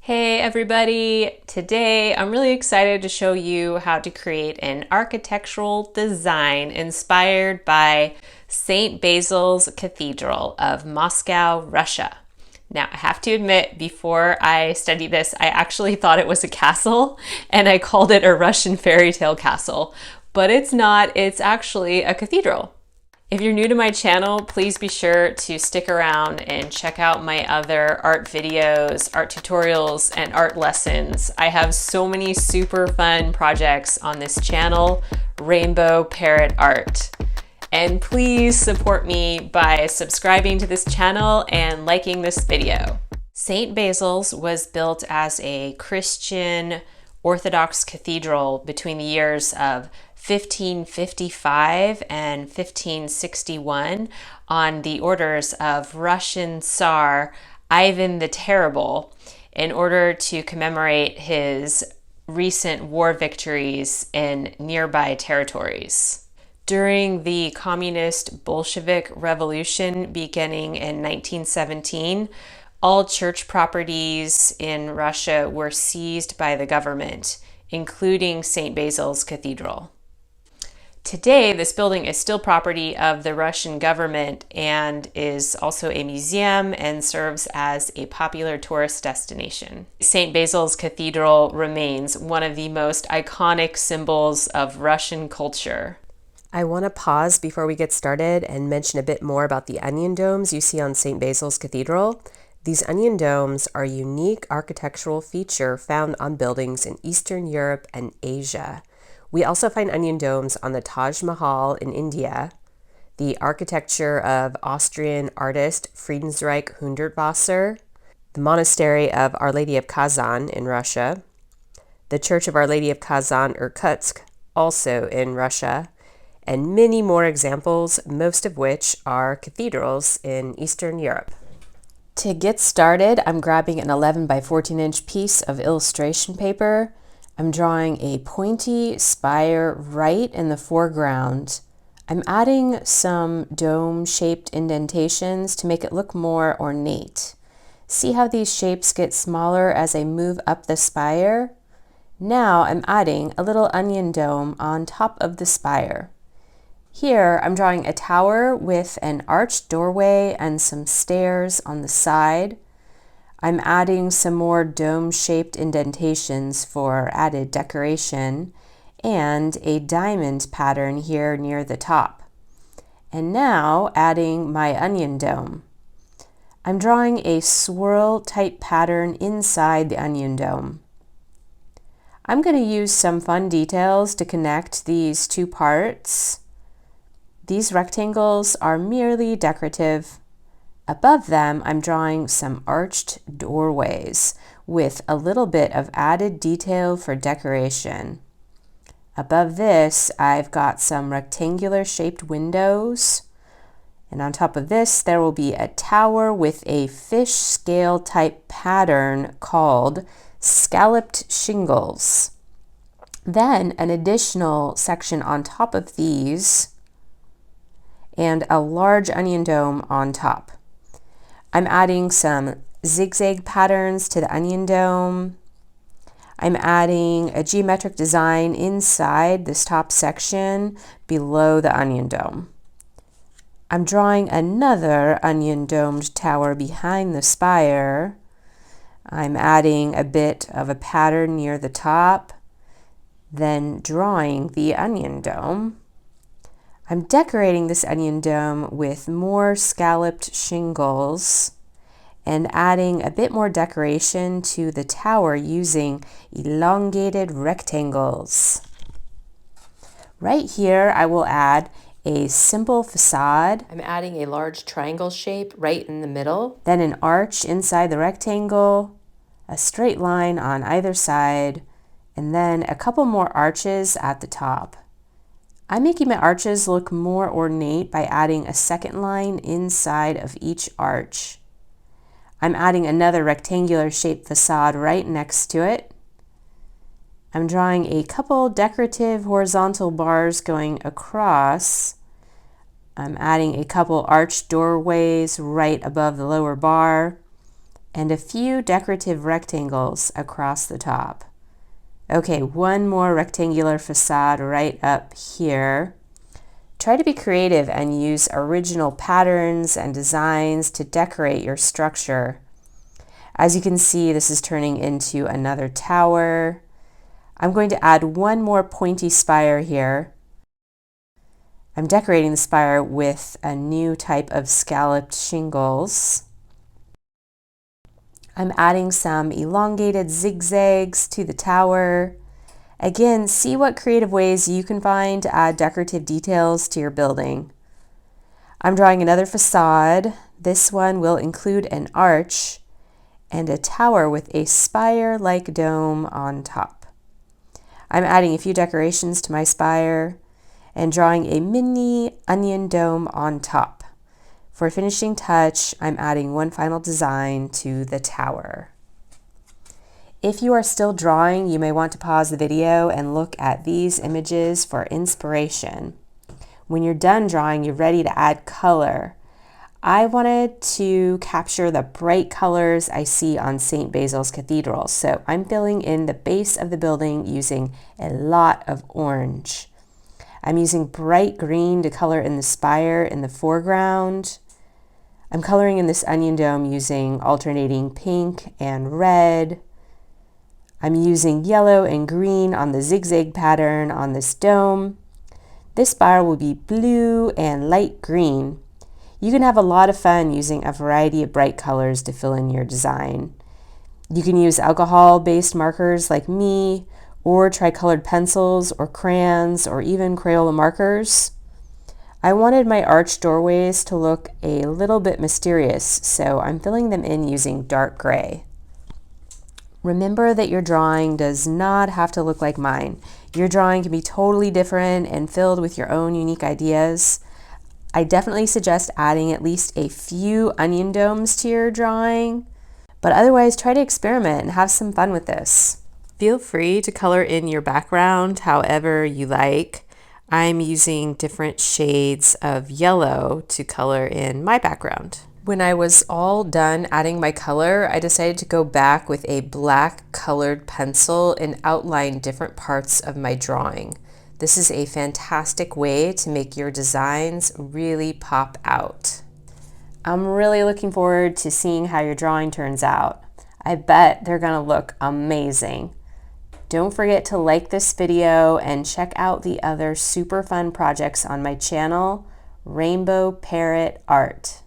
Hey everybody! Today I'm really excited to show you how to create an architectural design inspired by St. Basil's Cathedral of Moscow, Russia. Now, I have to admit, before I studied this, I actually thought it was a castle and I called it a Russian fairy tale castle, but it's not, it's actually a cathedral. If you're new to my channel, please be sure to stick around and check out my other art videos, art tutorials, and art lessons. I have so many super fun projects on this channel, Rainbow Parrot Art. And please support me by subscribing to this channel and liking this video. St. Basil's was built as a Christian Orthodox cathedral between the years of 1555 and 1561 on the orders of Russian Tsar Ivan the Terrible in order to commemorate his recent war victories in nearby territories. During the Communist Bolshevik Revolution beginning in 1917, all church properties in Russia were seized by the government, including St. Basil's Cathedral. Today, this building is still property of the Russian government and is also a museum and serves as a popular tourist destination. St. Basil's Cathedral remains one of the most iconic symbols of Russian culture. I want to pause before we get started and mention a bit more about the onion domes you see on St. Basil's Cathedral. These onion domes are a unique architectural feature found on buildings in Eastern Europe and Asia. We also find onion domes on the Taj Mahal in India, the architecture of Austrian artist Friedensreich Hundertwasser, the monastery of Our Lady of Kazan in Russia, the Church of Our Lady of Kazan, Irkutsk, also in Russia, and many more examples, most of which are cathedrals in Eastern Europe. To get started, I'm grabbing an 11 by 14 inch piece of illustration paper. I'm drawing a pointy spire right in the foreground. I'm adding some dome-shaped indentations to make it look more ornate. See how these shapes get smaller as I move up the spire? Now I'm adding a little onion dome on top of the spire. Here I'm drawing a tower with an arched doorway and some stairs on the side. I'm adding some more dome-shaped indentations for added decoration and a diamond pattern here near the top. And now adding my onion dome. I'm drawing a swirl type pattern inside the onion dome. I'm going to use some fun details to connect these two parts. These rectangles are merely decorative. Above them, I'm drawing some arched doorways with a little bit of added detail for decoration. Above this, I've got some rectangular shaped windows. And on top of this, there will be a tower with a fish scale type pattern called scalloped shingles. Then an additional section on top of these and a large onion dome on top. I'm adding some zigzag patterns to the onion dome. I'm adding a geometric design inside this top section below the onion dome. I'm drawing another onion domed tower behind the spire. I'm adding a bit of a pattern near the top, then drawing the onion dome. I'm decorating this onion dome with more scalloped shingles and adding a bit more decoration to the tower using elongated rectangles. Right here, I will add a simple facade. I'm adding a large triangle shape right in the middle, then an arch inside the rectangle, a straight line on either side, and then a couple more arches at the top. I'm making my arches look more ornate by adding a second line inside of each arch. I'm adding another rectangular shaped facade right next to it. I'm drawing a couple decorative horizontal bars going across. I'm adding a couple arched doorways right above the lower bar. and a few decorative rectangles across the top. Okay, one more rectangular facade right up here. Try to be creative and use original patterns and designs to decorate your structure. As you can see, this is turning into another tower. I'm going to add one more pointy spire here. I'm decorating the spire with a new type of scalloped shingles. I'm adding some elongated zigzags to the tower. Again, see what creative ways you can find to add decorative details to your building. I'm drawing another facade. This one will include an arch and a tower with a spire-like dome on top. I'm adding a few decorations to my spire and drawing a mini onion dome on top. For a finishing touch, I'm adding one final design to the tower. If you are still drawing, you may want to pause the video and look at these images for inspiration. When you're done drawing, you're ready to add color. I wanted to capture the bright colors I see on St. Basil's Cathedral, so I'm filling in the base of the building using a lot of orange. I'm using bright green to color in the spire in the foreground. I'm coloring in this onion dome using alternating pink and red. I'm using yellow and green on the zigzag pattern on this dome. This spire will be blue and light green. You can have a lot of fun using a variety of bright colors to fill in your design. You can use alcohol-based markers like me, or try colored pencils or crayons or even Crayola markers. I wanted my arched doorways to look a little bit mysterious, so I'm filling them in using dark gray. Remember that your drawing does not have to look like mine. Your drawing can be totally different and filled with your own unique ideas. I definitely suggest adding at least a few onion domes to your drawing, but otherwise try to experiment and have some fun with this. Feel free to color in your background however you like. I'm using different shades of yellow to color in my background. When I was all done adding my color, I decided to go back with a black colored pencil and outline different parts of my drawing. This is a fantastic way to make your designs really pop out. I'm really looking forward to seeing how your drawing turns out. I bet they're gonna look amazing. Don't forget to like this video and check out the other super fun projects on my channel, Rainbow Parrot Art.